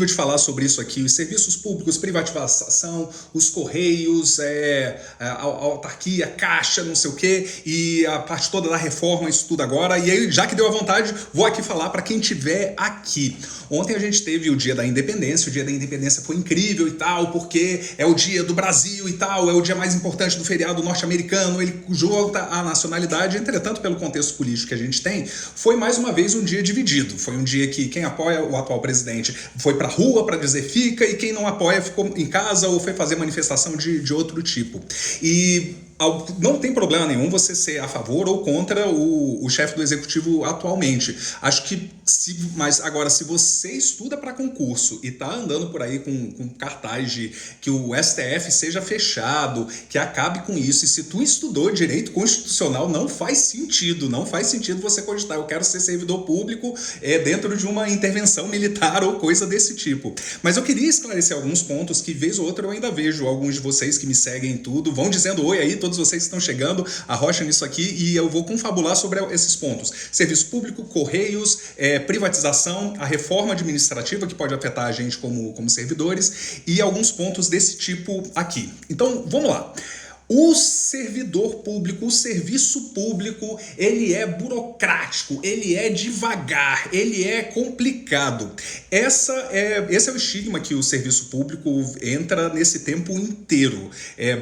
De falar sobre isso aqui, os serviços públicos, privatização, os correios, a autarquia, caixa, não sei o quê, e a parte toda da reforma, isso tudo agora. E aí, já que deu à vontade, vou aqui falar para quem estiver aqui. Ontem a gente teve o Dia da Independência, o Dia da Independência foi incrível e tal, porque é o dia do Brasil e tal, é o dia mais importante do feriado norte-americano, ele junta a nacionalidade. Entretanto, pelo contexto político que a gente tem, foi mais uma vez um dia dividido. Foi um dia que quem apoia o atual presidente foi para rua para dizer fica, e quem não apoia ficou em casa ou foi fazer manifestação de outro tipo. E não tem problema nenhum você ser a favor ou contra o chefe do executivo atualmente. Acho que, mas agora, se você estuda para concurso e tá andando por aí com cartaz de que o STF seja fechado, que acabe com isso, e se tu estudou direito constitucional, não faz sentido você cogitar, eu quero ser servidor público dentro de uma intervenção militar ou coisa desse tipo. Mas eu queria esclarecer alguns pontos que, vez ou outra, eu ainda vejo alguns de vocês que me seguem em tudo, vão dizendo oi aí, todos vocês que estão chegando, arrocha nisso aqui, e eu vou confabular sobre esses pontos. Serviço público, correios, privatização, a reforma administrativa que pode afetar a gente como servidores, e alguns pontos desse tipo aqui. Então, vamos lá. O servidor público, o serviço público, ele é burocrático, ele é devagar, ele é complicado. Esse é o estigma que o serviço público entra nesse tempo inteiro.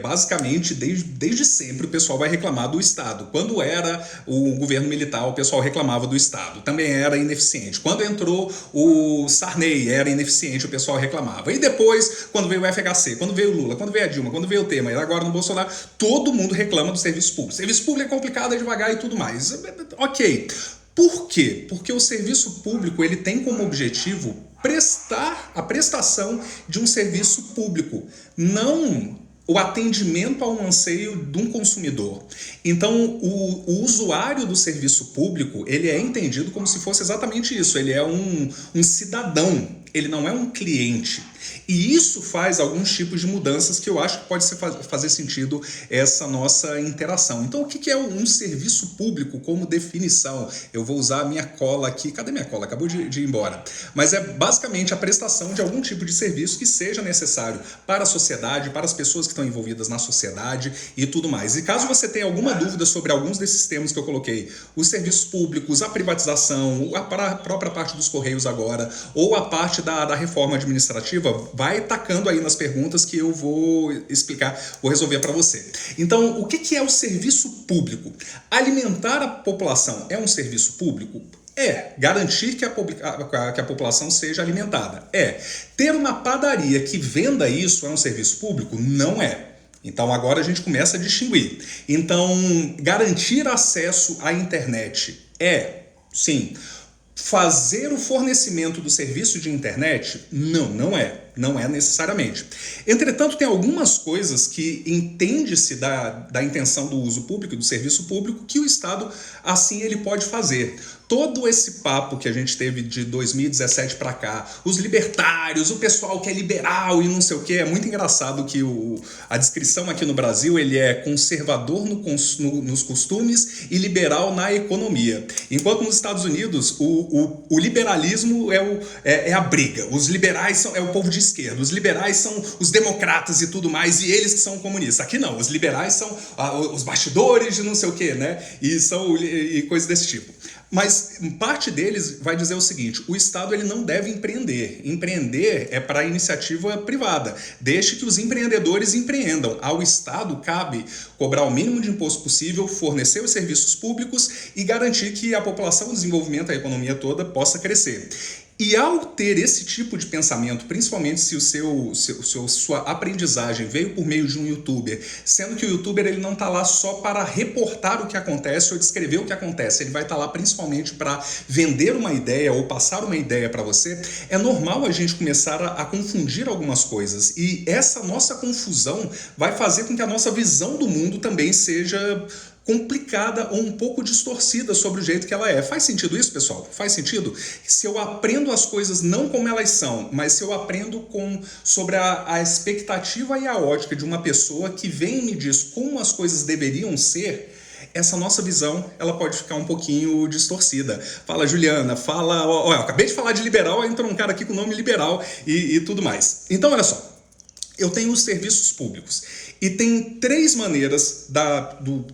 Basicamente, desde sempre o pessoal vai reclamar do Estado. Quando era o governo militar, o pessoal reclamava do Estado. Também era ineficiente. Quando entrou o Sarney, era ineficiente, o pessoal reclamava. E depois, quando veio o FHC, quando veio o Lula, quando veio a Dilma, quando veio o Temer, agora no Bolsonaro, todo mundo reclama do serviço público. Serviço público é complicado, é devagar e tudo mais. Ok. Por quê? Porque o serviço público ele tem como objetivo prestar a prestação de um serviço público, não o atendimento a um anseio de um consumidor. Então, o usuário do serviço público, ele é entendido como se fosse exatamente isso. Ele é um cidadão, ele não é um cliente. E isso faz alguns tipos de mudanças que eu acho que pode fazer sentido essa nossa interação. Então, o que é um serviço público como definição? Eu vou usar a minha cola aqui. Cadê minha cola? Acabou de ir embora. Mas é basicamente a prestação de algum tipo de serviço que seja necessário para a sociedade, para as pessoas que estão envolvidas na sociedade e tudo mais. E caso você tenha alguma dúvida sobre alguns desses termos que eu coloquei, os serviços públicos, a privatização, a própria parte dos Correios agora, ou a parte da reforma administrativa, vai tacando aí nas perguntas que eu vou explicar, vou resolver para você. Então, o que é o serviço público? Alimentar a população é um serviço público? Garantir que a população seja alimentada. Ter uma padaria que venda isso é um serviço público? Não é. Então agora a gente começa a distinguir. Então, garantir acesso à internet sim. Fazer o fornecimento do serviço de internet? Não é. Não é necessariamente. Entretanto, tem algumas coisas que entende-se da intenção do uso público, do serviço público, que o Estado, assim, ele pode fazer. Todo esse papo que a gente teve de 2017 para cá, os libertários, o pessoal que é liberal e não sei o que, é muito engraçado que a descrição aqui no Brasil, ele é conservador nos costumes e liberal na economia. Enquanto nos Estados Unidos, o liberalismo é a briga. Os liberais é o povo de esquerda, os liberais são os democratas e tudo mais, e eles que são comunistas. Aqui não, os liberais são os bastidores de não sei o que, né? E coisas desse tipo. Mas parte deles vai dizer o seguinte: o Estado ele não deve empreender. Empreender é para a iniciativa privada. Deixe que os empreendedores empreendam. Ao Estado cabe cobrar o mínimo de imposto possível, fornecer os serviços públicos e garantir que a população, o desenvolvimento, a economia toda possa crescer. E ao ter esse tipo de pensamento, principalmente se sua aprendizagem veio por meio de um youtuber, sendo que o youtuber ele não está lá só para reportar o que acontece ou descrever o que acontece, ele vai estar lá principalmente para vender uma ideia ou passar uma ideia para você, é normal a gente começar a confundir algumas coisas. E essa nossa confusão vai fazer com que a nossa visão do mundo também seja complicada ou um pouco distorcida sobre o jeito que ela é. Faz sentido isso, pessoal? Faz sentido? Se eu aprendo as coisas não como elas são, mas se eu aprendo sobre a expectativa e a ótica de uma pessoa que vem e me diz como as coisas deveriam ser, essa nossa visão ela pode ficar um pouquinho distorcida. Fala, Juliana, fala... Ó, eu acabei de falar de liberal, entrou um cara aqui com o nome liberal e tudo mais. Então, olha só. Eu tenho os serviços públicos e tem três maneiras do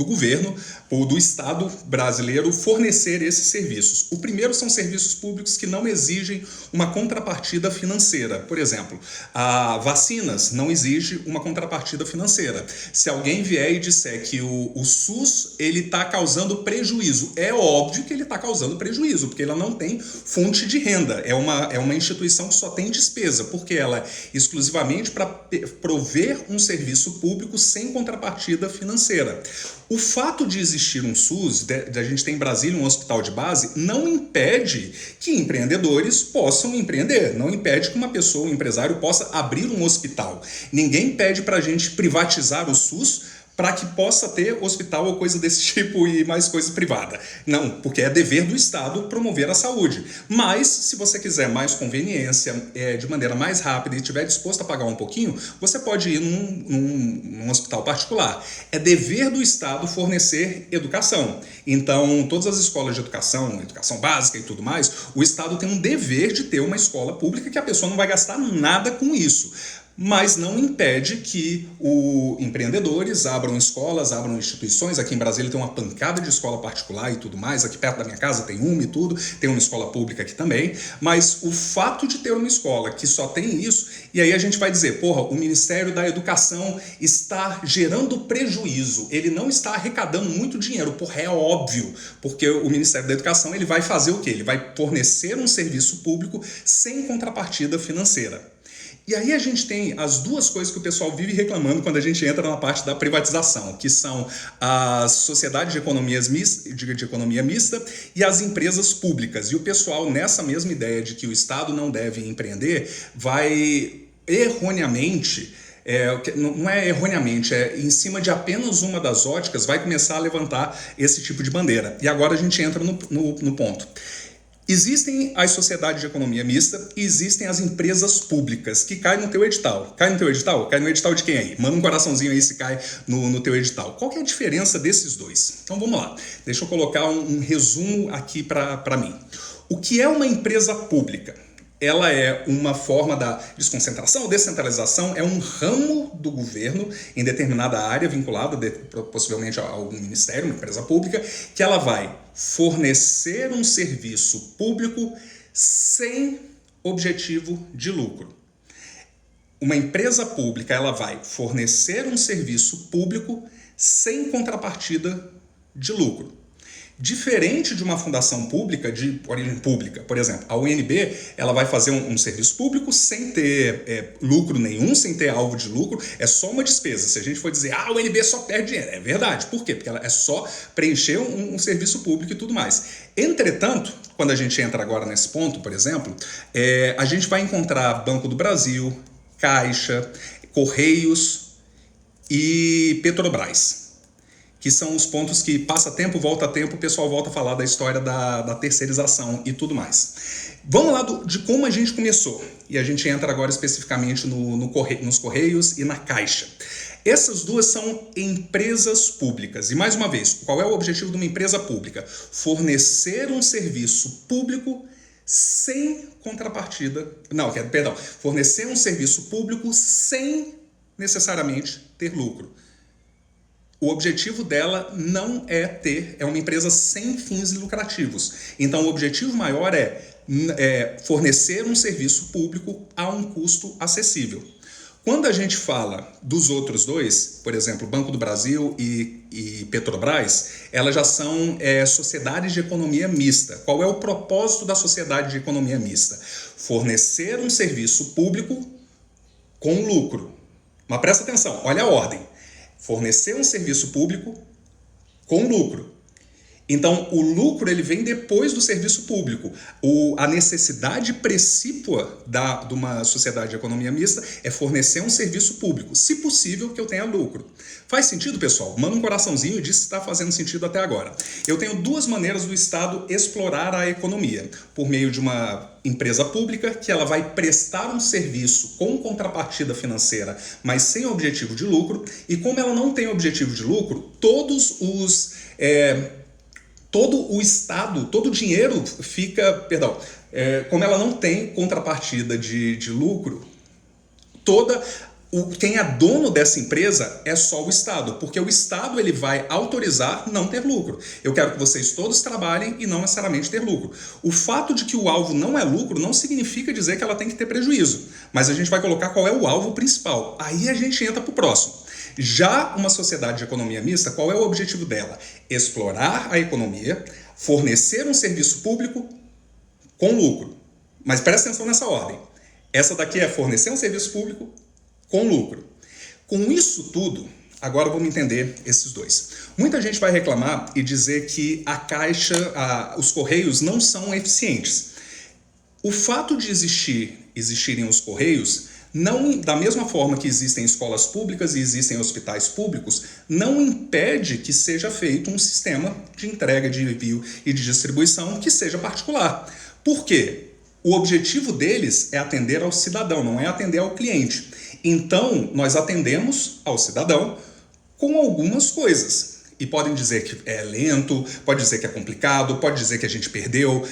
governo ou do Estado brasileiro fornecer esses serviços. O primeiro são serviços públicos que não exigem uma contrapartida financeira. Por exemplo, a vacinas não exige uma contrapartida financeira. Se alguém vier e disser que o SUS ele está causando prejuízo, é óbvio que ele está causando prejuízo, porque ela não tem fonte de renda. É uma instituição que só tem despesa, porque ela é exclusivamente para prover um serviço público sem contrapartida financeira. O fato de existir um SUS, de a gente ter em Brasília um hospital de base, não impede que empreendedores possam empreender, não impede que uma pessoa, um empresário, possa abrir um hospital. Ninguém pede para a gente privatizar o SUS para que possa ter hospital ou coisa desse tipo e mais coisa privada. Não, porque é dever do Estado promover a saúde. Mas, se você quiser mais conveniência, de maneira mais rápida e estiver disposto a pagar um pouquinho, você pode ir num hospital particular. É dever do Estado fornecer educação. Então, todas as escolas de educação básica e tudo mais, o Estado tem um dever de ter uma escola pública que a pessoa não vai gastar nada com isso. Mas não impede que empreendedores abram escolas, abram instituições. Aqui em Brasília tem uma pancada de escola particular e tudo mais. Aqui perto da minha casa tem uma e tudo. Tem uma escola pública aqui também. Mas o fato de ter uma escola que só tem isso, e aí a gente vai dizer, porra, o Ministério da Educação está gerando prejuízo. Ele não está arrecadando muito dinheiro. Porra, é óbvio. Porque o Ministério da Educação ele vai fazer o quê? Ele vai fornecer um serviço público sem contrapartida financeira. E aí a gente tem as duas coisas que o pessoal vive reclamando quando a gente entra na parte da privatização, que são as sociedades de economia mista e as empresas públicas. E o pessoal, nessa mesma ideia de que o Estado não deve empreender, vai erroneamente... não é erroneamente, é em cima de apenas uma das óticas, vai começar a levantar esse tipo de bandeira. E agora a gente entra no ponto. Existem as sociedades de economia mista e existem as empresas públicas, que caem no teu edital. Cai no teu edital? Cai no edital de quem aí? Manda um coraçãozinho aí se cai no teu edital. Qual que é a diferença desses dois? Então vamos lá. Deixa eu colocar um resumo aqui para mim. O que é uma empresa pública? Ela é uma forma da desconcentração ou descentralização, é um ramo do governo em determinada área vinculada possivelmente a algum ministério, uma empresa pública, que ela vai fornecer um serviço público sem objetivo de lucro. Uma empresa pública ela vai fornecer um serviço público sem contrapartida de lucro. Diferente de uma fundação pública, de origem pública, por exemplo, a UNB ela vai fazer um serviço público sem ter lucro nenhum, sem ter alvo de lucro, é só uma despesa. Se a gente for dizer, a UNB só perde dinheiro, é verdade. Por quê? Porque ela é só preencher um serviço público e tudo mais. Entretanto, quando a gente entra agora nesse ponto, por exemplo, a gente vai encontrar Banco do Brasil, Caixa, Correios e Petrobras, que são os pontos que passa tempo, volta tempo, o pessoal volta a falar da história da terceirização e tudo mais. Vamos lá de como a gente começou, e a gente entra agora especificamente nos Correios e na Caixa. Essas duas são empresas públicas. E mais uma vez, qual é o objetivo de uma empresa pública? Fornecer um serviço público sem contrapartida... fornecer um serviço público sem necessariamente ter lucro. O objetivo dela não é uma empresa sem fins lucrativos. Então, o objetivo maior é fornecer um serviço público a um custo acessível. Quando a gente fala dos outros dois, por exemplo, Banco do Brasil e Petrobras, elas já são sociedades de economia mista. Qual é o propósito da sociedade de economia mista? Fornecer um serviço público com lucro. Mas presta atenção, olha a ordem. Fornecer um serviço público com lucro. Então, o lucro ele vem depois do serviço público. A necessidade precípua de uma sociedade de economia mista é fornecer um serviço público, se possível que eu tenha lucro. Faz sentido, pessoal? Manda um coraçãozinho e diz se está fazendo sentido até agora. Eu tenho duas maneiras do Estado explorar a economia. Por meio de uma empresa pública, que ela vai prestar um serviço com contrapartida financeira, mas sem objetivo de lucro. E como ela não tem objetivo de lucro, todo o Estado, todo o dinheiro fica, como ela não tem contrapartida de lucro, quem é dono dessa empresa é só o Estado, porque o Estado ele vai autorizar não ter lucro. Eu quero que vocês todos trabalhem e não necessariamente ter lucro. O fato de que o alvo não é lucro não significa dizer que ela tem que ter prejuízo, mas a gente vai colocar qual é o alvo principal. Aí a gente entra para o próximo. Já uma sociedade de economia mista, qual é o objetivo dela? Explorar a economia, fornecer um serviço público com lucro. Mas presta atenção nessa ordem. Essa daqui é fornecer um serviço público com lucro. Com isso tudo, agora vamos entender esses dois. Muita gente vai reclamar e dizer que a Caixa, os Correios não são eficientes. O fato de existirem os Correios, não, da mesma forma que existem escolas públicas e existem hospitais públicos, não impede que seja feito um sistema de entrega, de envio e de distribuição que seja particular. Por quê? O objetivo deles é atender ao cidadão, não é atender ao cliente. Então, nós atendemos ao cidadão com algumas coisas. E podem dizer que é lento, pode dizer que é complicado, pode dizer que a gente perderam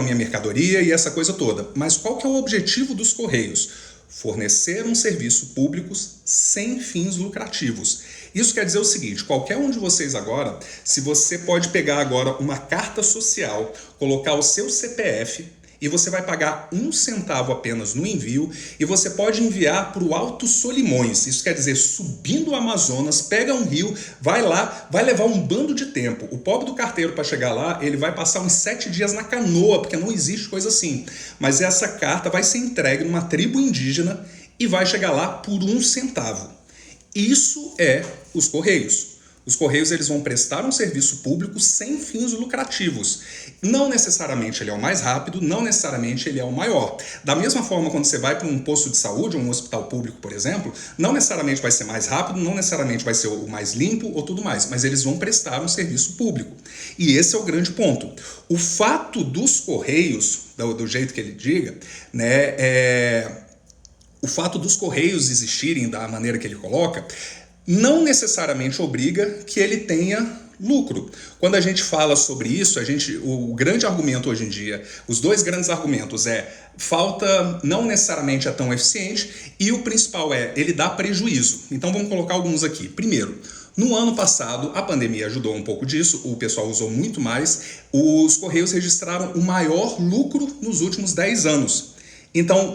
a minha mercadoria e essa coisa toda. Mas qual que é o objetivo dos Correios? Fornecer um serviço público sem fins lucrativos. Isso quer dizer o seguinte, qualquer um de vocês agora, se você pode pegar agora uma carta social, colocar o seu CPF, e você vai pagar 1 centavo apenas no envio e você pode enviar para o Alto Solimões. Isso quer dizer, subindo o Amazonas, pega um rio, vai lá, vai levar um bando de tempo. O pobre do carteiro para chegar lá, ele vai passar uns 7 dias na canoa, porque não existe coisa assim. Mas essa carta vai ser entregue numa tribo indígena e vai chegar lá por 1 centavo. Isso é os Correios. Os Correios eles vão prestar um serviço público sem fins lucrativos. Não necessariamente ele é o mais rápido, não necessariamente ele é o maior. Da mesma forma, quando você vai para um posto de saúde, um hospital público, por exemplo, não necessariamente vai ser mais rápido, não necessariamente vai ser o mais limpo ou tudo mais, mas eles vão prestar um serviço público. E esse é o grande ponto. O fato dos Correios, do jeito que ele diga, o fato dos Correios existirem da maneira que ele coloca, não necessariamente obriga que ele tenha lucro. Quando a gente fala sobre isso, o grande argumento hoje em dia, os dois grandes argumentos falta, não necessariamente é tão eficiente, e o principal ele dá prejuízo. Então vamos colocar alguns aqui. Primeiro, no ano passado, a pandemia ajudou um pouco disso, o pessoal usou muito mais, os Correios registraram o maior lucro nos últimos 10 anos. Então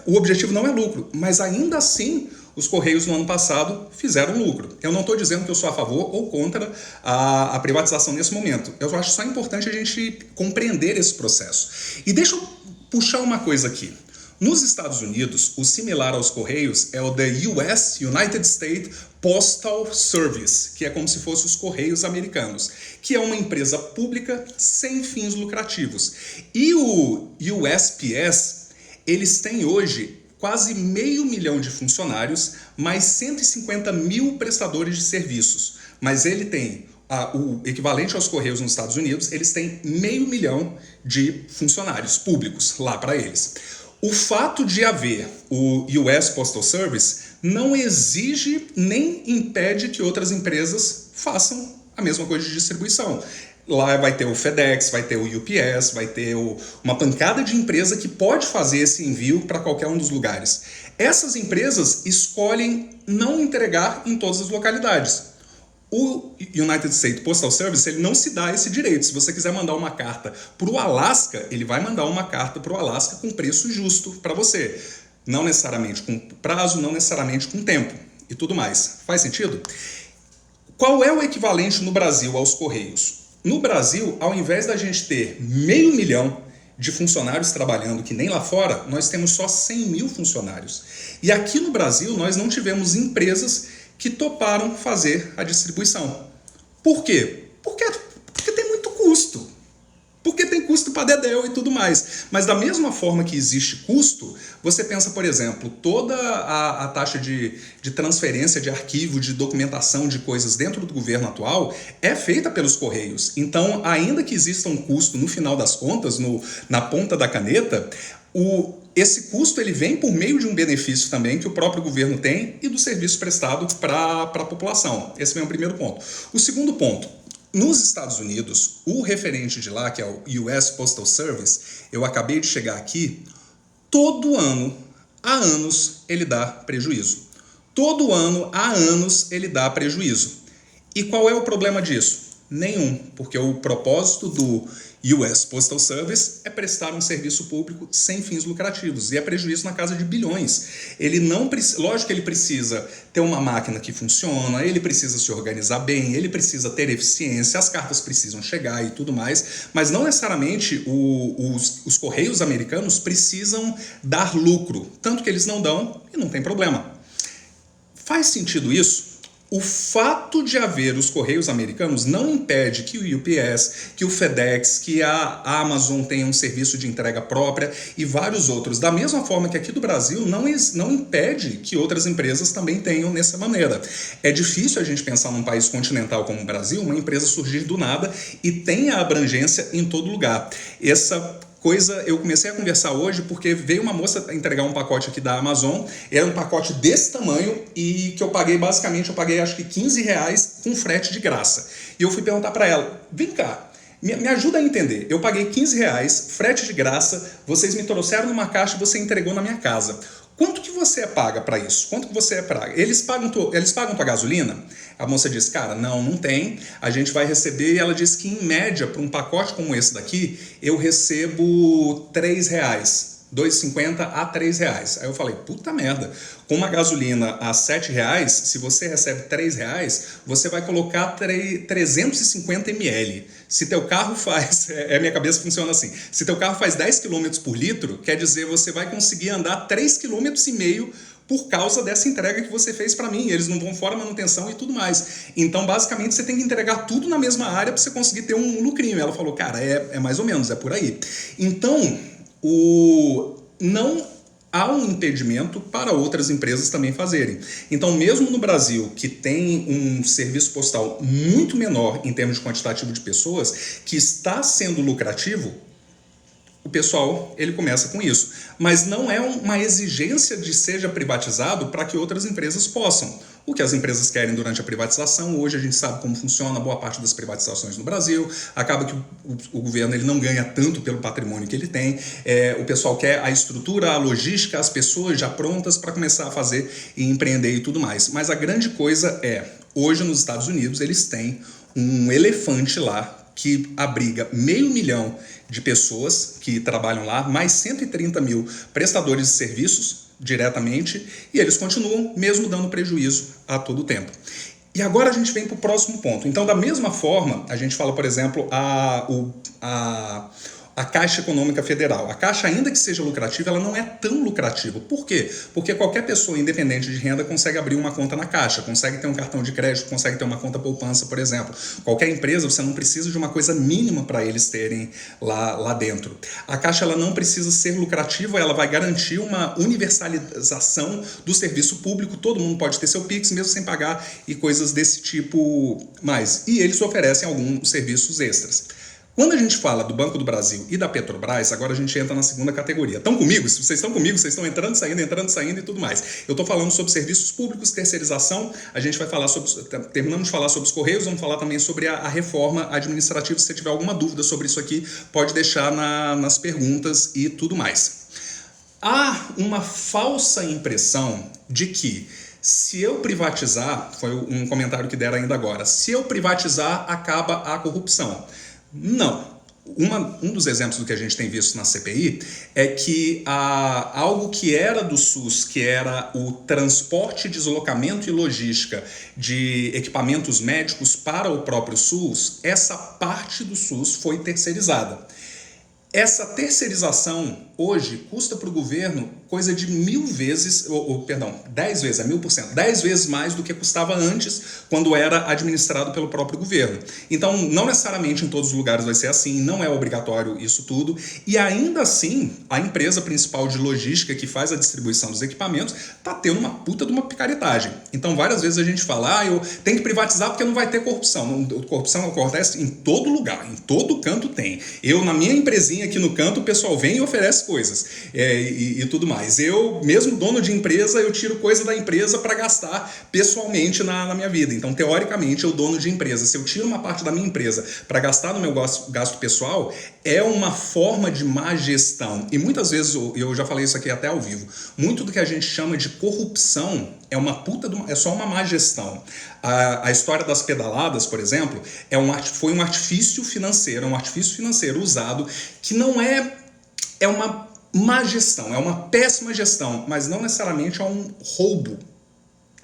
o objetivo não é lucro, mas ainda assim os Correios no ano passado fizeram lucro. Eu não estou dizendo que eu sou a favor ou contra a privatização nesse momento. Eu acho só importante a gente compreender esse processo. E deixa eu puxar uma coisa aqui. Nos Estados Unidos, o similar aos Correios é o United States Postal Service, que é como se fosse os Correios americanos, que é uma empresa pública sem fins lucrativos. E o USPS, eles têm hoje quase 500 mil de funcionários, mais 150 mil prestadores de serviços. Mas ele tem o equivalente aos Correios nos Estados Unidos, eles têm 500 mil de funcionários públicos lá para eles. O fato de haver o US Postal Service não exige nem impede que outras empresas façam a mesma coisa de distribuição. Lá vai ter o FedEx, vai ter o UPS, vai ter uma pancada de empresa que pode fazer esse envio para qualquer um dos lugares. Essas empresas escolhem não entregar em todas as localidades. O United States Postal Service ele não se dá esse direito. Se você quiser mandar uma carta para o Alasca, ele vai mandar uma carta para o Alasca com preço justo para você. Não necessariamente com prazo, não necessariamente com tempo e tudo mais. Faz sentido? Qual é o equivalente no Brasil aos Correios? No Brasil, ao invés da gente ter 500 mil de funcionários trabalhando, que nem lá fora, nós temos só 100 mil funcionários. E aqui no Brasil, nós não tivemos empresas que toparam fazer a distribuição. Por quê? Porque custo para dedéu e tudo mais. Mas da mesma forma que existe custo, você pensa, por exemplo, toda a taxa de transferência de arquivo, de documentação de coisas dentro do governo atual é feita pelos Correios. Então, ainda que exista um custo no final das contas, na ponta da caneta, esse custo ele vem por meio de um benefício também que o próprio governo tem e do serviço prestado para a população. Esse é o primeiro ponto. O segundo ponto, nos Estados Unidos, o referente de lá, que é o US Postal Service, eu acabei de chegar aqui, todo ano, há anos, ele dá prejuízo. Todo ano, há anos, ele dá prejuízo. E qual é o problema disso? Nenhum, porque o propósito do US Postal Service é prestar um serviço público sem fins lucrativos e é prejuízo na casa de bilhões. Ele não, lógico que ele precisa ter uma máquina que funciona, ele precisa se organizar bem, ele precisa ter eficiência, as cartas precisam chegar e tudo mais, mas não necessariamente os Correios americanos precisam dar lucro, tanto que eles não dão e não tem problema. Faz sentido isso? O fato de haver os Correios americanos não impede que o UPS, que o FedEx, que a Amazon tenha um serviço de entrega própria e vários outros. Da mesma forma que aqui do Brasil, não impede que outras empresas também tenham dessa maneira. É difícil a gente pensar num país continental como o Brasil, uma empresa surgir do nada e tenha abrangência em todo lugar. Essa coisa, eu comecei a conversar hoje porque veio uma moça entregar um pacote aqui da Amazon, era um pacote desse tamanho e que eu paguei acho que R$15 com frete de graça. E eu fui perguntar para ela, vem cá, me ajuda a entender, eu paguei R$15, frete de graça, vocês me trouxeram numa caixa e você entregou na minha casa. Quanto que você paga para isso? Quanto que você paga? Eles pagam tua gasolina? A moça disse, cara, não tem. A gente vai receber, e ela disse que em média, para um pacote como esse daqui, eu recebo R$3. R$2,50 a R$3. Aí eu falei, puta merda, com uma gasolina a R$7, se você recebe R$3, você vai colocar 350 ml. Se teu carro faz, minha cabeça funciona assim, se teu carro faz 10 km por litro, quer dizer, você vai conseguir andar 3,5 km por causa dessa entrega que você fez para mim. Eles não vão fora manutenção e tudo mais. Então, basicamente, você tem que entregar tudo na mesma área para você conseguir ter um lucrinho. Ela falou, cara, é mais ou menos, é por aí. Então, não há um impedimento para outras empresas também fazerem. Então, mesmo no Brasil, que tem um serviço postal muito menor em termos de quantitativo de pessoas, que está sendo lucrativo, o pessoal ele começa com isso. Mas não é uma exigência de seja privatizado para que outras empresas possam. O que as empresas querem durante a privatização, hoje a gente sabe como funciona boa parte das privatizações no Brasil, acaba que o governo ele não ganha tanto pelo patrimônio que ele tem, o pessoal quer a estrutura, a logística, as pessoas já prontas para começar a fazer e empreender e tudo mais. Mas a grande coisa hoje nos Estados Unidos eles têm um elefante lá, que abriga 500 mil de pessoas que trabalham lá, mais 130 mil prestadores de serviços diretamente, e eles continuam mesmo dando prejuízo a todo tempo. E agora a gente vem para o próximo ponto. Então, da mesma forma, a gente fala, por exemplo, a Caixa Econômica Federal. A Caixa, ainda que seja lucrativa, ela não é tão lucrativa. Por quê? Porque qualquer pessoa independente de renda consegue abrir uma conta na Caixa, consegue ter um cartão de crédito, consegue ter uma conta poupança, por exemplo. Qualquer empresa, você não precisa de uma coisa mínima para eles terem lá dentro. A Caixa ela não precisa ser lucrativa, ela vai garantir uma universalização do serviço público, todo mundo pode ter seu Pix, mesmo sem pagar e coisas desse tipo mais. E eles oferecem alguns serviços extras. Quando a gente fala do Banco do Brasil e da Petrobras, agora a gente entra na segunda categoria. Estão comigo? Se vocês estão comigo, vocês estão entrando, saindo e tudo mais. Eu estou falando sobre serviços públicos, terceirização, a gente vai falar terminamos de falar sobre os Correios, vamos falar também sobre a reforma administrativa. Se você tiver alguma dúvida sobre isso aqui, pode deixar nas perguntas e tudo mais. Há uma falsa impressão de que se eu privatizar, foi um comentário que deram ainda agora, se eu privatizar, acaba a corrupção. Não. Um dos exemplos do que a gente tem visto na CPI é que algo que era do SUS, que era o transporte, deslocamento e logística de equipamentos médicos para o próprio SUS, essa parte do SUS foi terceirizada. Essa terceirização hoje custa para o governo coisa de 1000 vezes, perdão, 10 vezes, 1000%, 10 vezes mais do que custava antes, quando era administrado pelo próprio governo. Então, não necessariamente em todos os lugares vai ser assim, não é obrigatório isso tudo, e ainda assim, a empresa principal de logística que faz a distribuição dos equipamentos está tendo uma puta de uma picaretagem. Então, várias vezes a gente fala, eu tenho que privatizar porque não vai ter corrupção. Corrupção acontece em todo lugar, em todo canto tem. Eu, na minha empresinha aqui no canto, o pessoal vem e oferece coisas e tudo mais. Eu, mesmo dono de empresa, eu tiro coisa da empresa para gastar pessoalmente na minha vida. Então, teoricamente, eu dono de empresa. Se eu tiro uma parte da minha empresa para gastar no meu gasto pessoal, é uma forma de má gestão. E muitas vezes, eu já falei isso aqui até ao vivo, muito do que a gente chama de corrupção é só uma má gestão. A história das pedaladas, por exemplo, foi um artifício financeiro usado que não é uma má gestão, é uma péssima gestão, mas não necessariamente é um roubo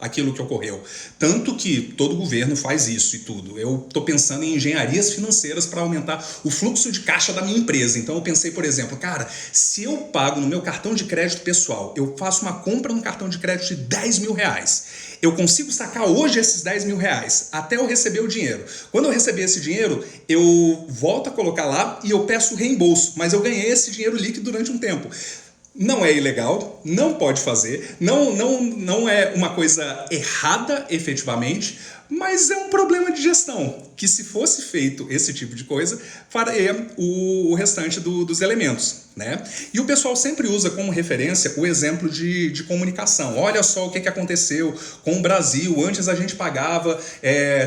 aquilo que ocorreu. Tanto que todo governo faz isso e tudo. Eu estou pensando em engenharias financeiras para aumentar o fluxo de caixa da minha empresa. Então eu pensei, por exemplo, cara, se eu pago no meu cartão de crédito pessoal, eu faço uma compra no cartão de crédito de 10 mil reais. Eu consigo sacar hoje esses 10 mil reais até eu receber o dinheiro. Quando eu receber esse dinheiro, eu volto a colocar lá e eu peço reembolso. Mas eu ganhei esse dinheiro líquido durante um tempo. Não é ilegal, não pode fazer, não é uma coisa errada efetivamente, mas é um problema de gestão, que se fosse feito esse tipo de coisa, faria o restante dos elementos, né? E o pessoal sempre usa como referência o exemplo de comunicação. Olha só o que aconteceu com o Brasil. Antes a gente pagava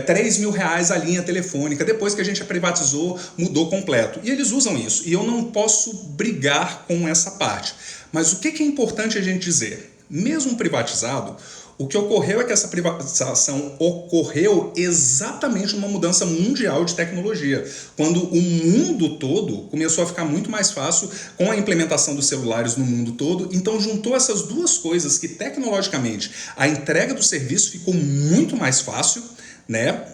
3 mil reais a linha telefônica, depois que a gente a privatizou, mudou completo. E eles usam isso, e eu não posso brigar com essa parte. Mas o que é importante a gente dizer? Mesmo privatizado, o que ocorreu é que essa privatização ocorreu exatamente numa mudança mundial de tecnologia, quando o mundo todo começou a ficar muito mais fácil com a implementação dos celulares no mundo todo. Então juntou essas duas coisas que tecnologicamente a entrega do serviço ficou muito mais fácil, né?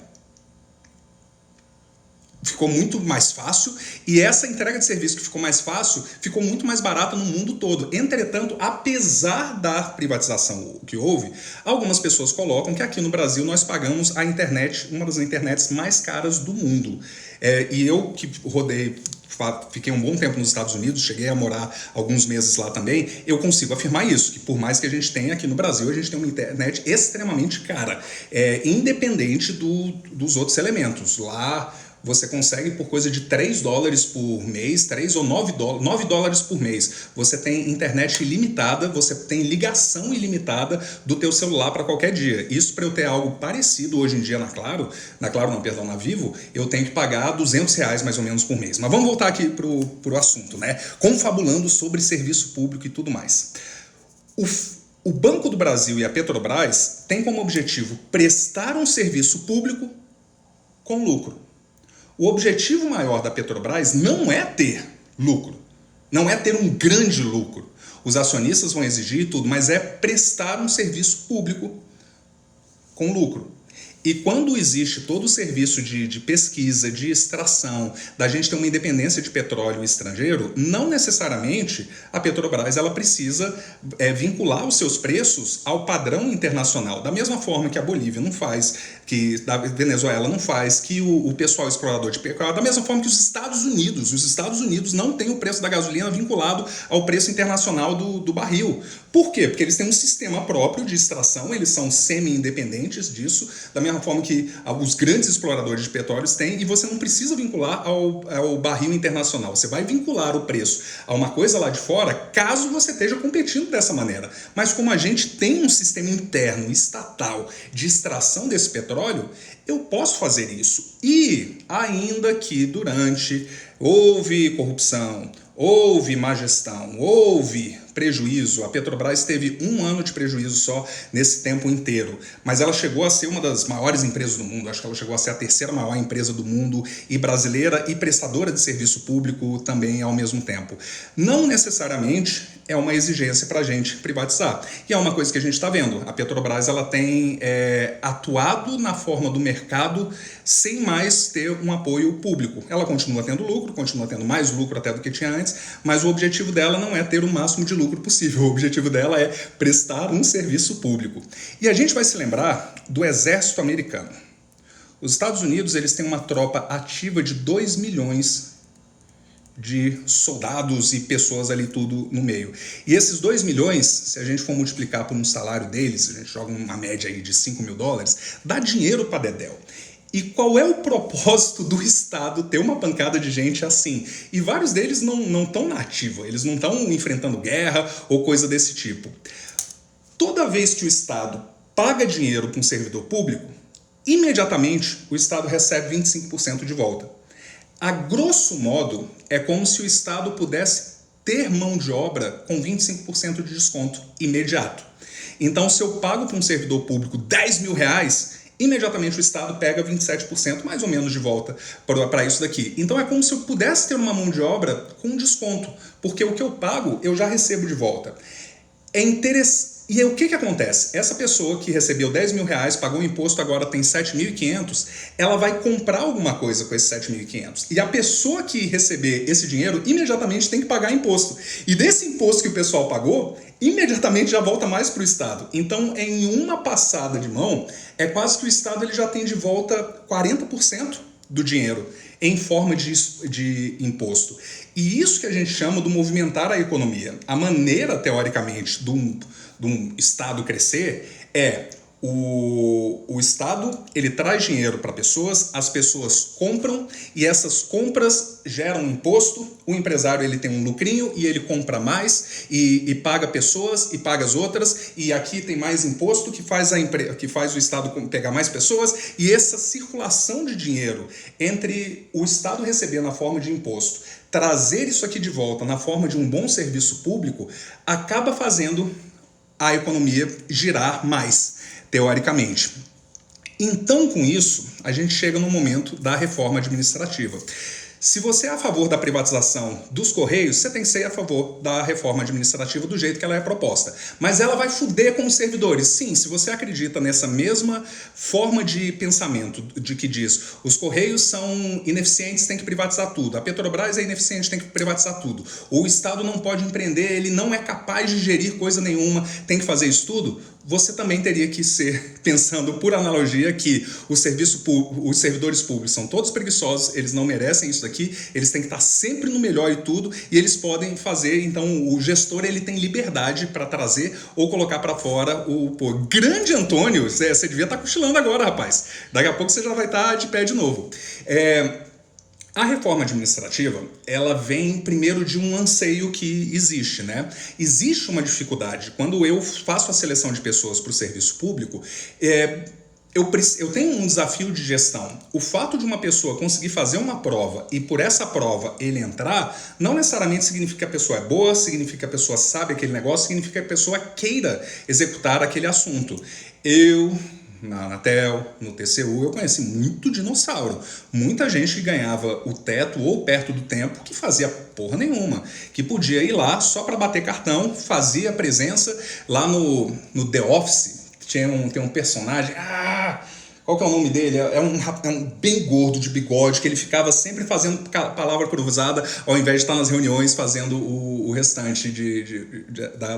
Ficou muito mais fácil, e essa entrega de serviço que ficou mais fácil, ficou muito mais barata no mundo todo. Entretanto, apesar da privatização que houve, algumas pessoas colocam que aqui no Brasil nós pagamos a internet, uma das internets mais caras do mundo. E eu que fiquei um bom tempo nos Estados Unidos, cheguei a morar alguns meses lá também, eu consigo afirmar isso, que por mais que a gente tenha aqui no Brasil, a gente tem uma internet extremamente cara, independente dos outros elementos. Lá você consegue por coisa de $3 por mês, 3 ou $9 por mês. Você tem internet ilimitada, você tem ligação ilimitada do teu celular para qualquer dia. Isso, para eu ter algo parecido hoje em dia na Vivo, eu tenho que pagar R$200 mais ou menos por mês. Mas vamos voltar aqui pro assunto, né? Confabulando sobre serviço público e tudo mais. O Banco do Brasil e a Petrobras têm como objetivo prestar um serviço público com lucro. O objetivo maior da Petrobras não é ter lucro, não é ter um grande lucro. Os acionistas vão exigir tudo, mas é prestar um serviço público com lucro. E quando existe todo o serviço de pesquisa, de extração, da gente ter uma independência de petróleo estrangeiro, não necessariamente a Petrobras ela precisa vincular os seus preços ao padrão internacional. Da mesma forma que a Bolívia não faz, que a Venezuela não faz, que o pessoal explorador de petróleo, da mesma forma que os Estados Unidos não têm o preço da gasolina vinculado ao preço internacional do barril. Por quê? Porque eles têm um sistema próprio de extração, eles são semi-independentes disso, da mesma forma que os grandes exploradores de petróleos têm, e você não precisa vincular ao barril internacional. Você vai vincular o preço a uma coisa lá de fora, caso você esteja competindo dessa maneira. Mas como a gente tem um sistema interno, estatal, de extração desse petróleo, eu posso fazer isso. E ainda que houve corrupção, houve má gestão, houve prejuízo. A Petrobras teve 1 ano de prejuízo só nesse tempo inteiro, mas ela chegou a ser uma das maiores empresas do mundo. Acho que ela chegou a ser a 3ª maior empresa do mundo, e brasileira, e prestadora de serviço público também ao mesmo tempo. Não necessariamente é uma exigência para a gente privatizar. E é uma coisa que a gente está vendo. A Petrobras ela tem atuado na forma do mercado sem mais ter um apoio público. Ela continua tendo lucro, continua tendo mais lucro até do que tinha antes, mas o objetivo dela não é ter o máximo de lucro possível. O objetivo dela é prestar um serviço público. E a gente vai se lembrar do exército americano. Os Estados Unidos eles têm uma tropa ativa de 2 milhões de soldados e pessoas ali tudo no meio. E esses 2 milhões, se a gente for multiplicar por um salário deles, a gente joga uma média aí de $5.000, dá dinheiro para dedéu. E qual é o propósito do Estado ter uma pancada de gente assim? E vários deles não estão na ativa, eles não estão enfrentando guerra ou coisa desse tipo. Toda vez que o Estado paga dinheiro para um servidor público, imediatamente o Estado recebe 25% de volta. A grosso modo, é como se o Estado pudesse ter mão de obra com 25% de desconto imediato. Então, se eu pago para um servidor público R$10.000, imediatamente o Estado pega 27% mais ou menos de volta para isso daqui. Então, é como se eu pudesse ter uma mão de obra com desconto, porque o que eu pago eu já recebo de volta. É interessante. E aí, o que acontece? Essa pessoa que recebeu R$10.000, pagou o imposto, agora tem 7.500, ela vai comprar alguma coisa com esses 7.500. E a pessoa que receber esse dinheiro, imediatamente tem que pagar imposto. E desse imposto que o pessoal pagou, imediatamente já volta mais para o Estado. Então, em uma passada de mão, é quase que o Estado ele já tem de volta 40% do dinheiro em forma de imposto. E isso que a gente chama de movimentar a economia. A maneira, teoricamente, de um Estado crescer é o Estado ele traz dinheiro para pessoas, as pessoas compram e essas compras geram imposto, o empresário ele tem um lucrinho e ele compra mais e paga pessoas e paga as outras e aqui tem mais imposto que faz o Estado pegar mais pessoas e essa circulação de dinheiro entre o Estado receber na forma de imposto, trazer isso aqui de volta na forma de um bom serviço público, acaba fazendo a economia girar mais, teoricamente. Então, com isso, a gente chega no momento da reforma administrativa. Se você é a favor da privatização dos Correios, você tem que ser a favor da reforma administrativa do jeito que ela é proposta. Mas ela vai foder com os servidores. Sim, se você acredita nessa mesma forma de pensamento de que diz os Correios são ineficientes, tem que privatizar tudo. A Petrobras é ineficiente, tem que privatizar tudo. O Estado não pode empreender, ele não é capaz de gerir coisa nenhuma, tem que fazer isso tudo. Você também teria que ser, pensando por analogia, que os servidores públicos são todos preguiçosos, eles não merecem isso daqui, eles têm que estar sempre no melhor e tudo, e eles podem fazer, então o gestor ele tem liberdade para trazer ou colocar para fora o grande Antônio, você devia estar cochilando agora, rapaz, daqui a pouco você já vai estar de pé de novo. A reforma administrativa, ela vem primeiro de um anseio que existe, né? Existe uma dificuldade. Quando eu faço a seleção de pessoas para o serviço público, eu tenho um desafio de gestão. O fato de uma pessoa conseguir fazer uma prova e por essa prova ele entrar, não necessariamente significa que a pessoa é boa, significa que a pessoa sabe aquele negócio, significa que a pessoa queira executar aquele assunto. Na Anatel, no TCU, eu conheci muito dinossauro. Muita gente que ganhava o teto ou perto do tempo que fazia porra nenhuma. Que podia ir lá só para bater cartão, fazia presença lá no The Office. Tem um personagem... Qual que é o nome dele? É um bem gordo de bigode, que ele ficava sempre fazendo palavra cruzada, ao invés de estar nas reuniões fazendo o restante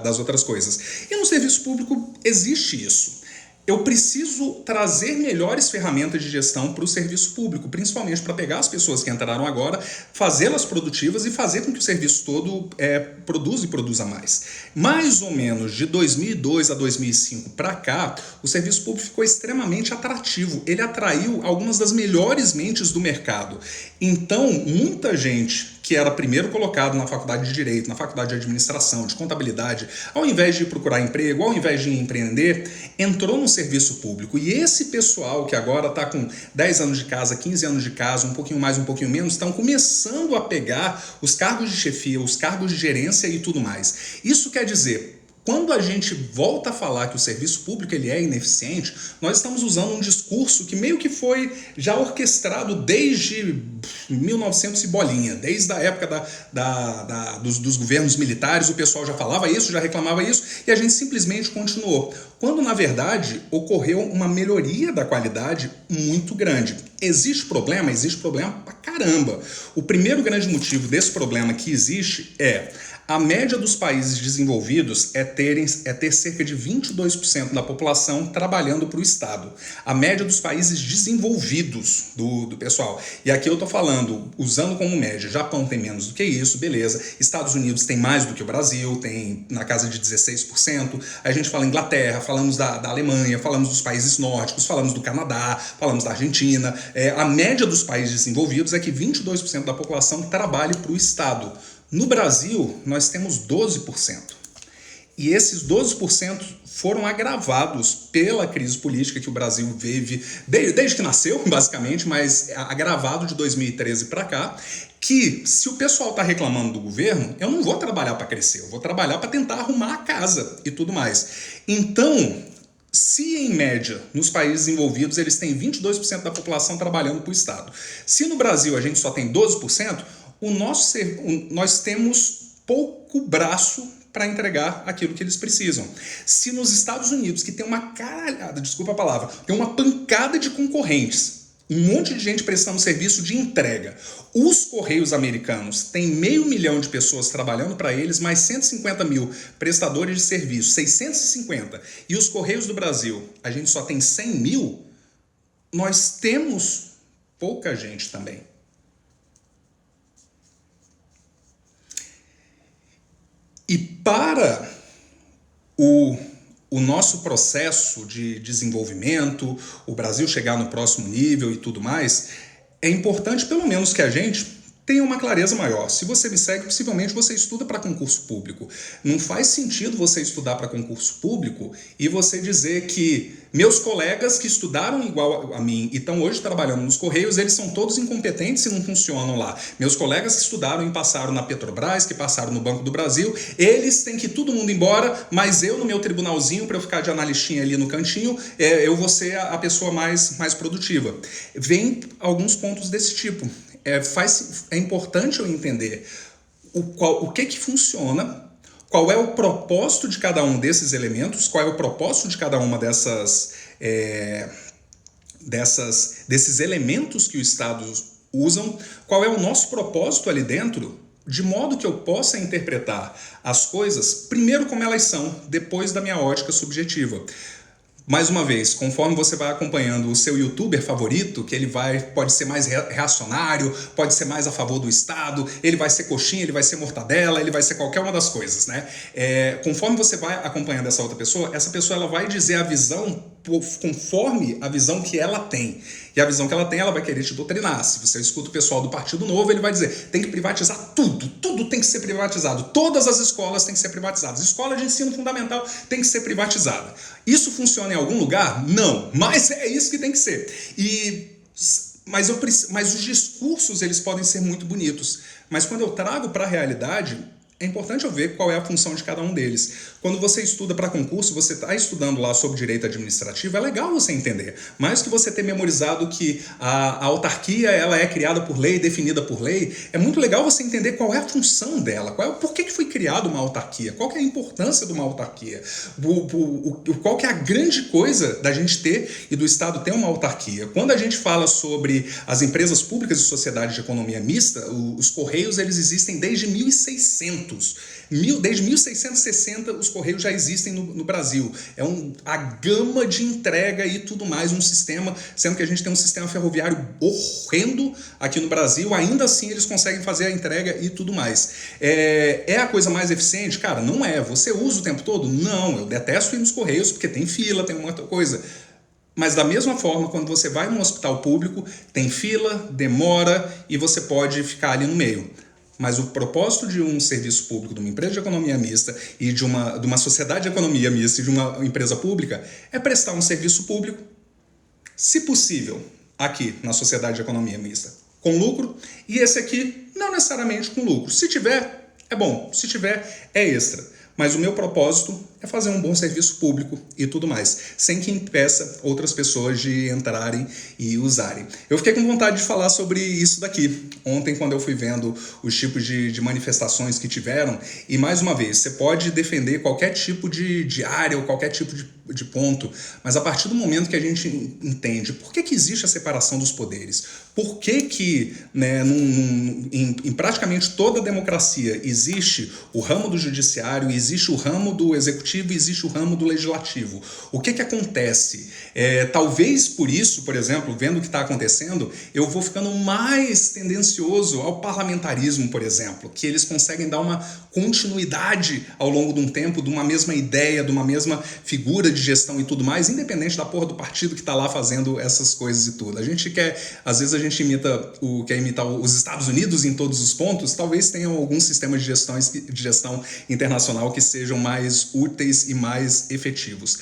das outras coisas. E no serviço público existe isso. Eu preciso trazer melhores ferramentas de gestão para o serviço público, principalmente para pegar as pessoas que entraram agora, fazê-las produtivas e fazer com que o serviço todo produza mais. Mais ou menos de 2002 a 2005 para cá, o serviço público ficou extremamente atrativo. Ele atraiu algumas das melhores mentes do mercado. Então, muita gente que era primeiro colocado na faculdade de Direito, na faculdade de Administração, de Contabilidade, ao invés de procurar emprego, ao invés de empreender, entrou no serviço público. E esse pessoal que agora está com 10 anos de casa, 15 anos de casa, um pouquinho mais, um pouquinho menos, estão começando a pegar os cargos de chefia, os cargos de gerência e tudo mais. Isso quer dizer, Quando a gente volta a falar que o serviço público ele é ineficiente, nós estamos usando um discurso que meio que foi já orquestrado desde 1900 e bolinha, desde a época dos governos militares, o pessoal já falava isso, já reclamava isso, e a gente simplesmente continuou. Quando, na verdade, ocorreu uma melhoria da qualidade muito grande. Existe problema pra caramba. O primeiro grande motivo desse problema que existe é a média dos países desenvolvidos é ter cerca de 22% da população trabalhando para o Estado. A média dos países desenvolvidos do pessoal. E aqui eu estou falando, usando como média, Japão tem menos do que isso, beleza. Estados Unidos tem mais do que o Brasil, tem na casa de 16%. A gente fala Inglaterra, falamos da Alemanha, falamos dos países nórdicos, falamos do Canadá, falamos da Argentina. A média dos países desenvolvidos é que 22% da população trabalhe para o Estado. No Brasil, nós temos 12%. E esses 12% foram agravados pela crise política que o Brasil vive desde que nasceu, basicamente, mas agravado de 2013 para cá, que se o pessoal está reclamando do governo, eu não vou trabalhar para crescer, eu vou trabalhar para tentar arrumar a casa e tudo mais. Então, se em média nos países envolvidos eles têm 22% da população trabalhando para o Estado, se no Brasil a gente só tem 12%, nós temos pouco braço para entregar aquilo que eles precisam. Se nos Estados Unidos, que tem uma caralhada, desculpa a palavra, tem uma pancada de concorrentes, um monte de gente prestando serviço de entrega, os Correios americanos têm 500 mil de pessoas trabalhando para eles, mais 150 mil prestadores de serviço, 650, e os Correios do Brasil, a gente só tem 100 mil, nós temos pouca gente também. E para o nosso processo de desenvolvimento, o Brasil chegar no próximo nível e tudo mais, é importante pelo menos que a gente tenha uma clareza maior. Se você me segue, possivelmente você estuda para concurso público. Não faz sentido você estudar para concurso público e você dizer que meus colegas que estudaram igual a mim e estão hoje trabalhando nos Correios, eles são todos incompetentes e não funcionam lá. Meus colegas que estudaram e passaram na Petrobras, que passaram no Banco do Brasil, eles têm que ir todo mundo embora, mas eu no meu tribunalzinho, para eu ficar de analistinha ali no cantinho, eu vou ser a pessoa mais produtiva. Vem alguns pontos desse tipo. É importante eu entender o que funciona, qual é o propósito de cada um desses elementos, qual é o propósito de cada uma desses elementos que o Estado usam, qual é o nosso propósito ali dentro, de modo que eu possa interpretar as coisas, primeiro como elas são, depois da minha ótica subjetiva. Mais uma vez, conforme você vai acompanhando o seu youtuber favorito, que ele pode ser mais reacionário, pode ser mais a favor do Estado, ele vai ser coxinha, ele vai ser mortadela, ele vai ser qualquer uma das coisas, né? Conforme você vai acompanhando essa outra pessoa, essa pessoa ela vai dizer a visão conforme a visão que ela tem. E a visão que ela tem, ela vai querer te doutrinar. Se você escuta o pessoal do Partido Novo, ele vai dizer, tem que privatizar tudo, tudo tem que ser privatizado, todas as escolas têm que ser privatizadas, escola de ensino fundamental tem que ser privatizada. Isso funciona em algum lugar? Não, mas é isso que tem que ser. Mas os discursos, eles podem ser muito bonitos, mas quando eu trago para a realidade, é importante eu ver qual é a função de cada um deles. Quando você estuda para concurso, você está estudando lá sobre direito administrativo, é legal você entender. Mais que você ter memorizado que a autarquia ela é criada por lei, definida por lei, é muito legal você entender qual é a função dela, por que foi criada uma autarquia, qual que é a importância de uma autarquia, qual que é a grande coisa da gente ter e do Estado ter uma autarquia. Quando a gente fala sobre as empresas públicas e sociedades de economia mista, os Correios eles existem desde 1600. Desde 1660 os Correios já existem no Brasil. A gama de entrega e tudo mais, um sistema, sendo que a gente tem um sistema ferroviário horrendo aqui no Brasil, ainda assim eles conseguem fazer a entrega e tudo mais. É a coisa mais eficiente? Cara, não é. Você usa o tempo todo? Não, eu detesto ir nos Correios porque tem fila, tem uma outra coisa. Mas da mesma forma, quando você vai num hospital público, tem fila, demora e você pode ficar ali no meio. Mas o propósito de um serviço público, de uma empresa de economia mista e de uma sociedade de economia mista e de uma empresa pública é prestar um serviço público, se possível, aqui na sociedade de economia mista, com lucro, e esse aqui não necessariamente com lucro. Se tiver, é bom. Se tiver, é extra. Mas o meu propósito é fazer um bom serviço público e tudo mais, sem que impeça outras pessoas de entrarem e usarem. Eu fiquei com vontade de falar sobre isso daqui. Ontem, quando eu fui vendo os tipos de manifestações que tiveram, e mais uma vez, você pode defender qualquer tipo de área ou qualquer tipo de ponto, mas a partir do momento que a gente entende por que existe a separação dos poderes, por que né, em praticamente toda a democracia existe o ramo do judiciário, existe o ramo do executivo e existe o ramo do legislativo. O que acontece? Talvez por isso, por exemplo, vendo o que está acontecendo, eu vou ficando mais tendencioso ao parlamentarismo, por exemplo, que eles conseguem dar uma continuidade ao longo de um tempo, de uma mesma ideia, de uma mesma figura de gestão e tudo mais, independente da porra do partido que está lá fazendo essas coisas e tudo. Às vezes a gente quer imitar os Estados Unidos em todos os pontos, talvez tenham alguns sistemas de gestão internacional que sejam mais úteis e mais efetivos.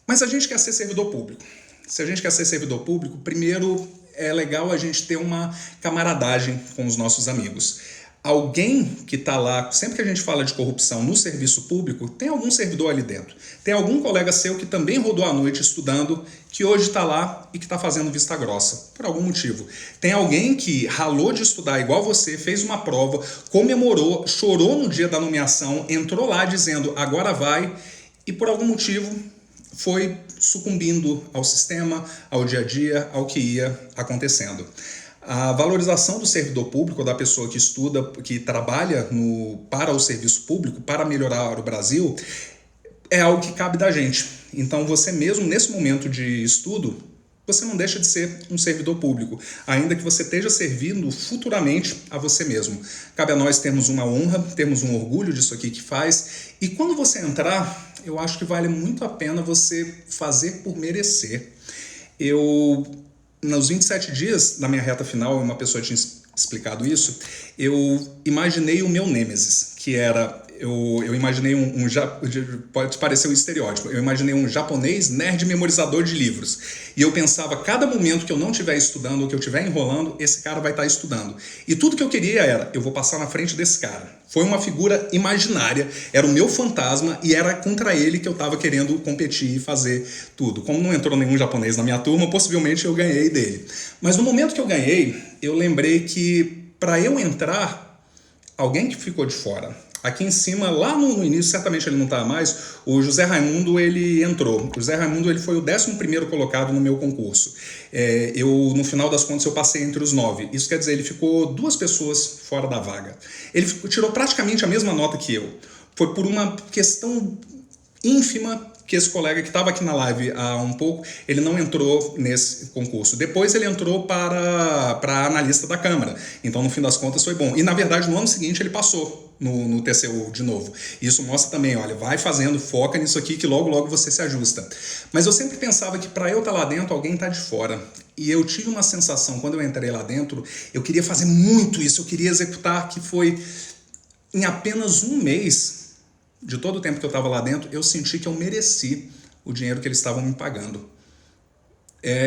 Mas a gente quer ser servidor público. Se a gente quer ser servidor público, primeiro é legal a gente ter uma camaradagem com os nossos amigos. Alguém que está lá, sempre que a gente fala de corrupção no serviço público, tem algum servidor ali dentro. Tem algum colega seu que também rodou a noite estudando, que hoje está lá e que está fazendo vista grossa, por algum motivo. Tem alguém que ralou de estudar igual você, fez uma prova, comemorou, chorou no dia da nomeação, entrou lá dizendo agora vai, e por algum motivo foi sucumbindo ao sistema, ao dia a dia, ao que ia acontecendo. A valorização do servidor público, da pessoa que estuda, que trabalha para o serviço público, para melhorar o Brasil, é algo que cabe da gente. Então você mesmo, nesse momento de estudo, você não deixa de ser um servidor público, ainda que você esteja servindo futuramente a você mesmo. Cabe a nós termos uma honra, termos um orgulho disso aqui que faz, e quando você entrar, eu acho que vale muito a pena você fazer por merecer. Nos 27 dias da minha reta final, uma pessoa tinha explicado isso, eu imaginei o meu nêmesis, que era... Eu imaginei pode parecer um estereótipo, eu imaginei um japonês nerd memorizador de livros. E eu pensava, cada momento que eu não estiver estudando ou que eu estiver enrolando, esse cara vai estar estudando. E tudo que eu queria era, eu vou passar na frente desse cara. Foi uma figura imaginária, era o meu fantasma e era contra ele que eu estava querendo competir e fazer tudo. Como não entrou nenhum japonês na minha turma, possivelmente eu ganhei dele. Mas no momento que eu ganhei, eu lembrei que para eu entrar, alguém que ficou de fora. Aqui em cima, lá no início, certamente ele não está mais, o José Raimundo, ele entrou. O José Raimundo, ele foi o 11º colocado no meu concurso. No final das contas, eu passei entre os 9. Isso quer dizer, ele ficou 2 pessoas fora da vaga. Ele tirou praticamente a mesma nota que eu. Foi por uma questão ínfima que esse colega que estava aqui na live há um pouco, ele não entrou nesse concurso. Depois ele entrou para analista da Câmara. Então, no fim das contas, foi bom. E, na verdade, no ano seguinte ele passou no TCU de novo. Isso mostra também, olha, vai fazendo, foca nisso aqui que logo, logo você se ajusta. Mas eu sempre pensava que para eu estar lá dentro, alguém está de fora. E eu tive uma sensação, quando eu entrei lá dentro, eu queria fazer muito isso, eu queria executar, que foi em apenas um mês... De todo o tempo que eu estava lá dentro, eu senti que eu mereci o dinheiro que eles estavam me pagando.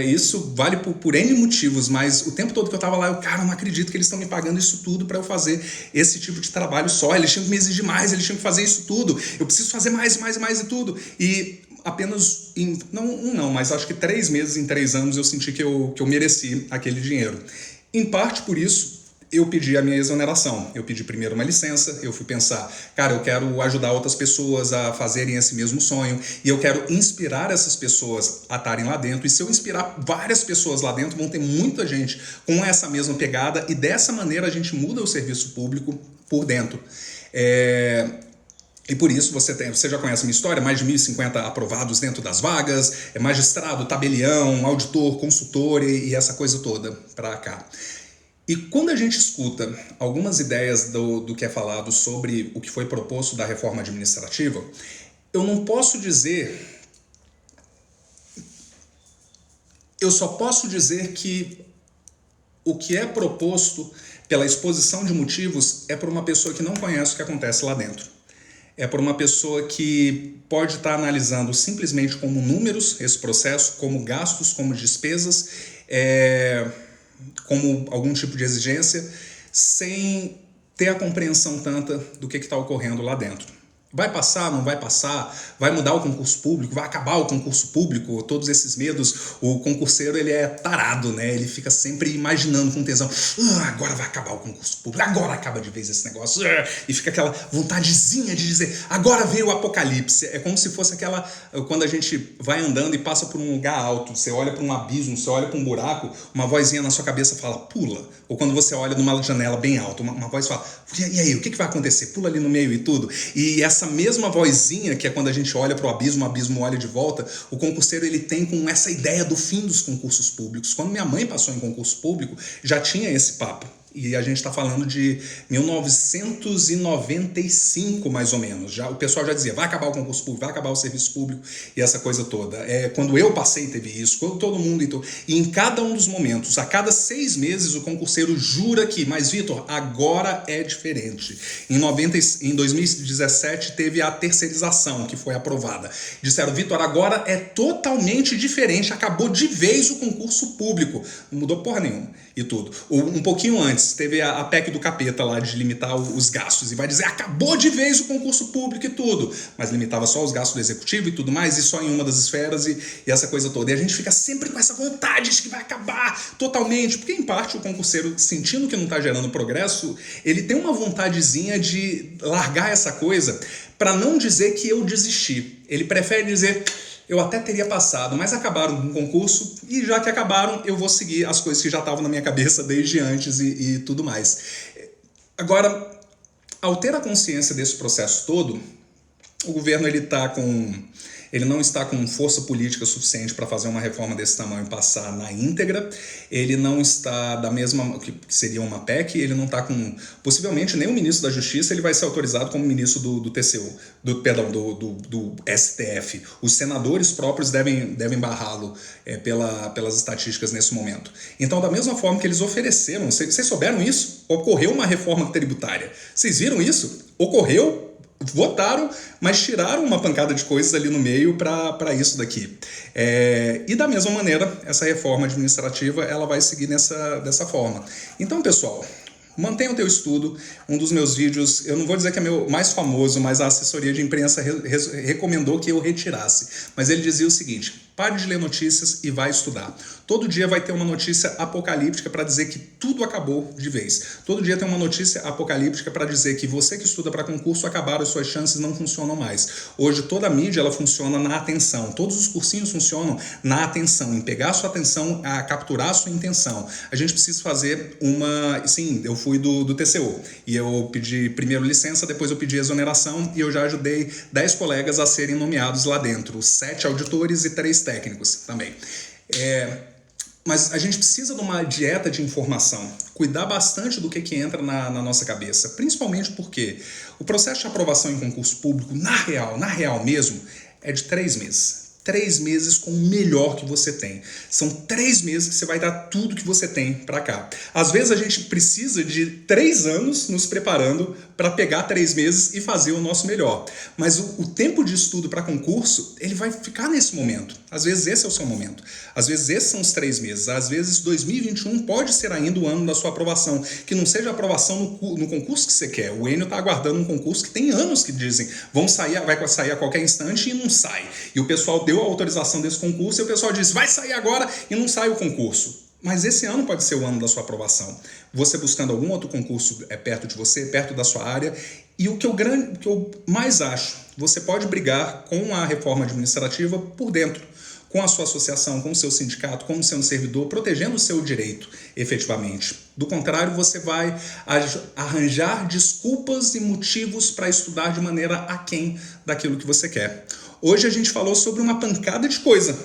Isso vale por N motivos, mas o tempo todo que eu estava lá, eu não acredito que eles estão me pagando isso tudo para eu fazer esse tipo de trabalho só. Eles tinham que me exigir mais, eles tinham que fazer isso tudo. Eu preciso fazer mais e tudo. E apenas, mas acho que 3 meses, em 3 anos, eu senti que eu mereci aquele dinheiro. Em parte por isso, eu pedi a minha exoneração. Eu pedi primeiro uma licença, eu fui pensar, eu quero ajudar outras pessoas a fazerem esse mesmo sonho e eu quero inspirar essas pessoas a estarem lá dentro. E se eu inspirar várias pessoas lá dentro, vão ter muita gente com essa mesma pegada e dessa maneira a gente muda o serviço público por dentro. E por isso você já conhece a minha história, mais de 1.050 aprovados dentro das vagas, magistrado, tabelião, auditor, consultor e essa coisa toda para cá. E quando a gente escuta algumas ideias do que é falado sobre o que foi proposto da reforma administrativa, eu não posso dizer... Eu só posso dizer que o que é proposto pela exposição de motivos é por uma pessoa que não conhece o que acontece lá dentro. É por uma pessoa que pode estar analisando simplesmente como números esse processo, como gastos, como despesas, como algum tipo de exigência, sem ter a compreensão tanta do que está ocorrendo lá dentro. Vai passar, não vai passar? Vai mudar o concurso público? Vai acabar o concurso público? Todos esses medos. O concurseiro, ele é tarado, né? Ele fica sempre imaginando com tesão. Agora vai acabar o concurso público. Agora acaba de vez esse negócio. E fica aquela vontadezinha de dizer, agora veio o apocalipse. É como se fosse aquela... Quando a gente vai andando e passa por um lugar alto, você olha para um abismo, você olha para um buraco, uma vozinha na sua cabeça fala, pula. Ou quando você olha numa janela bem alta, uma voz fala, e aí, o que vai acontecer? Pula ali no meio e tudo. E essa mesma vozinha, que é quando a gente olha para o abismo olha de volta, o concurseiro ele tem com essa ideia do fim dos concursos públicos. Quando minha mãe passou em concurso público, já tinha esse papo. E a gente está falando de 1995, mais ou menos. Já, o pessoal já dizia, vai acabar o concurso público, vai acabar o serviço público e essa coisa toda. Quando eu passei, teve isso, quando todo mundo... E em cada um dos momentos, a cada 6 meses, o concurseiro jura que, mas Vitor, agora é diferente. Em 2017, teve a terceirização, que foi aprovada. Disseram, Vitor, agora é totalmente diferente, acabou de vez o concurso público. Não mudou porra nenhuma e tudo. Um pouquinho antes, teve a PEC do capeta lá de limitar os gastos e vai dizer, acabou de vez o concurso público e tudo, mas limitava só os gastos do executivo e tudo mais, e só em uma das esferas e essa coisa toda. E a gente fica sempre com essa vontade de que vai acabar totalmente, porque em parte o concurseiro, sentindo que não está gerando progresso, ele tem uma vontadezinha de largar essa coisa para não dizer que eu desisti. Ele prefere dizer... Eu até teria passado, mas acabaram com o concurso e já que acabaram, eu vou seguir as coisas que já estavam na minha cabeça desde antes e tudo mais. Agora, ao ter a consciência desse processo todo, o governo ele não está com força política suficiente para fazer uma reforma desse tamanho e passar na íntegra, ele não está da mesma, que seria uma PEC, ele não está com, possivelmente nem o ministro da Justiça ele vai ser autorizado como ministro do TCU, do STF. Os senadores próprios devem barrá-lo pelas estatísticas nesse momento. Então, da mesma forma que eles ofereceram, vocês souberam isso? Ocorreu uma reforma tributária. Vocês viram isso? Ocorreu, votaram, mas tiraram uma pancada de coisas ali no meio para isso daqui. E da mesma maneira, essa reforma administrativa ela vai seguir dessa forma. Então, pessoal, mantenha o teu estudo. Um dos meus vídeos, eu não vou dizer que é meu mais famoso, mas a assessoria de imprensa recomendou que eu retirasse. Mas ele dizia o seguinte, pare de ler notícias e vai estudar. Todo dia vai ter uma notícia apocalíptica para dizer que tudo acabou de vez. Todo dia tem uma notícia apocalíptica para dizer que você que estuda para concurso acabaram, as suas chances não funcionam mais. Hoje toda a mídia ela funciona na atenção. Todos os cursinhos funcionam na atenção, em pegar a sua atenção, a capturar a sua intenção. A gente precisa fazer uma... Sim, eu fui do TCU e eu pedi primeiro licença, depois eu pedi exoneração e eu já ajudei 10 colegas a serem nomeados lá dentro, 7 auditores e 3 técnicos também. Mas a gente precisa de uma dieta de informação, cuidar bastante do que entra na nossa cabeça, principalmente porque o processo de aprovação em concurso público, na real mesmo, é de 3 meses. 3 meses com o melhor que você tem. São 3 meses que você vai dar tudo que você tem para cá. Às vezes a gente precisa de 3 anos nos preparando para pegar 3 meses e fazer o nosso melhor. Mas o tempo de estudo para concurso, ele vai ficar nesse momento. Às vezes esse é o seu momento. Às vezes esses são os 3 meses. Às vezes 2021 pode ser ainda o ano da sua aprovação. Que não seja a aprovação no concurso que você quer. O Enio está aguardando um concurso que tem anos que dizem vai sair a qualquer instante e não sai. E o pessoal deu a autorização desse concurso e o pessoal diz, vai sair agora e não sai o concurso. Mas esse ano pode ser o ano da sua aprovação. Você buscando algum outro concurso perto de você, perto da sua área. E o que eu mais acho, você pode brigar com a reforma administrativa por dentro, com a sua associação, com o seu sindicato, como sendo servidor, protegendo o seu direito, efetivamente. Do contrário, você vai arranjar desculpas e motivos para estudar de maneira aquém daquilo que você quer. Hoje a gente falou sobre uma pancada de coisa.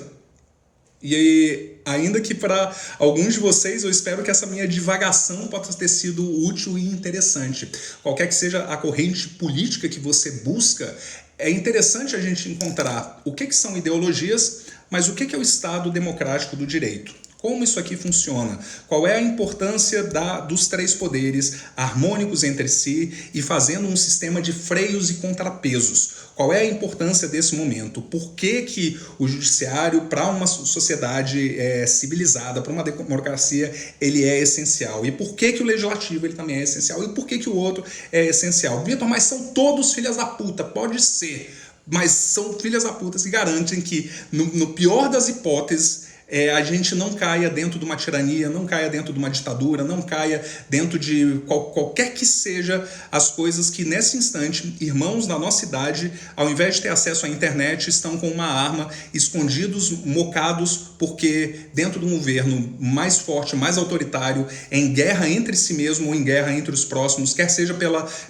E ainda que para alguns de vocês, eu espero que essa minha divagação possa ter sido útil e interessante. Qualquer que seja a corrente política que você busca, é interessante a gente encontrar o que são ideologias, mas o que é o Estado democrático do direito. Como isso aqui funciona? Qual é a importância dos três poderes harmônicos entre si e fazendo um sistema de freios e contrapesos? Qual é a importância desse momento? Por que o judiciário, para uma sociedade civilizada, para uma democracia, ele é essencial? E por que o legislativo ele também é essencial? E por que o outro é essencial? Vitor, mas são todos filhas da puta, pode ser. Mas são filhas da puta que garantem que, no pior das hipóteses, a gente não caia dentro de uma tirania, não caia dentro de uma ditadura, não caia dentro de qualquer que seja as coisas que, nesse instante, irmãos da nossa idade, ao invés de ter acesso à internet, estão com uma arma, escondidos, mocados, porque dentro de um governo mais forte, mais autoritário, em guerra entre si mesmo ou em guerra entre os próximos, quer seja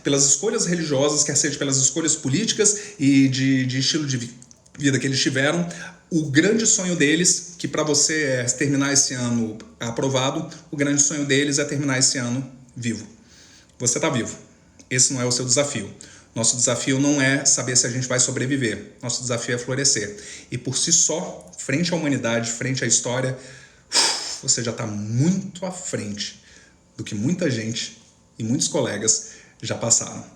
pelas escolhas religiosas, quer seja pelas escolhas políticas e de estilo de vida que eles tiveram, o grande sonho deles, que para você é terminar esse ano aprovado, o grande sonho deles é terminar esse ano vivo. Você está vivo. Esse não é o seu desafio. Nosso desafio não é saber se a gente vai sobreviver. Nosso desafio é florescer. E por si só, frente à humanidade, frente à história, você já está muito à frente do que muita gente e muitos colegas já passaram.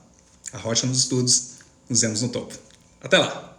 A Rocha nos estudos, nos vemos no topo. Até lá!